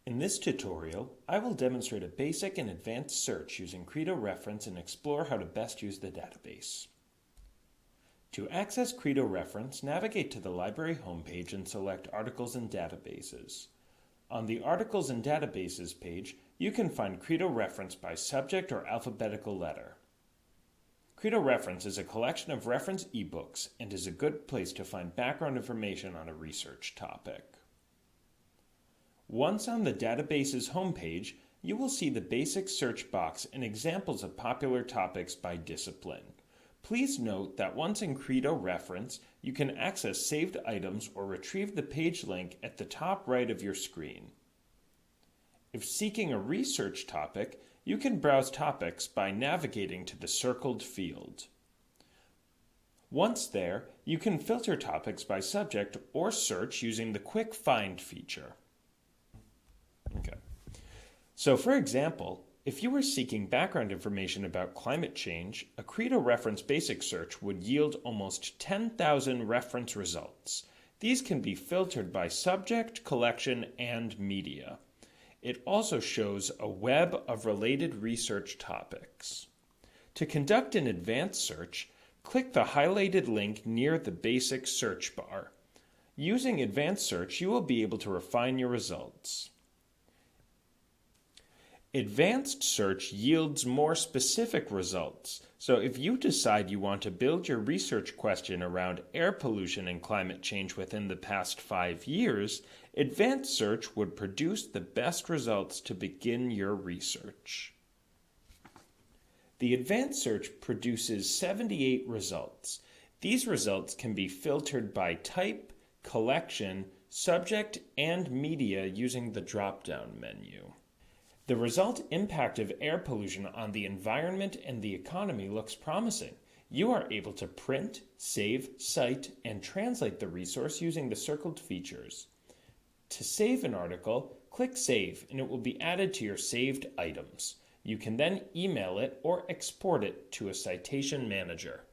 In this tutorial, I will demonstrate a basic and advanced search using CREDO Reference and explore how to best use the database. To access CREDO Reference, navigate to the library homepage and select Articles and Databases. On the Articles and Databases page, you can find CREDO Reference by subject or alphabetical letter. CREDO Reference is a collection of reference ebooks and is a good place to find background information on a research topic. Once on the database's homepage, you will see the basic search box and examples of popular topics by discipline. Please note that once in CREDO Reference, you can access saved items or retrieve the page link at the top right of your screen. If seeking a research topic, you can browse topics by navigating to the circled field. Once there, you can filter topics by subject or search using the Quick Find feature. So for example, if you were seeking background information about climate change, a CREDO Reference basic search would yield almost 10,000 reference results. These can be filtered by subject, collection, and media. It also shows a web of related research topics. To conduct an advanced search, click the highlighted link near the basic search bar. Using advanced search, you will be able to refine your results. Advanced search yields more specific results, so if you decide you want to build your research question around air pollution and climate change within the past 5 years, advanced search would produce the best results to begin your research. The advanced search produces 78 results. These results can be filtered by type, collection, subject, and media using the drop-down menu. The result impact of air pollution on the environment and the economy looks promising. You are able to print, save, cite, and translate the resource using the circled features. To save an article, click Save and it will be added to your saved items. You can then email it or export it to a citation manager.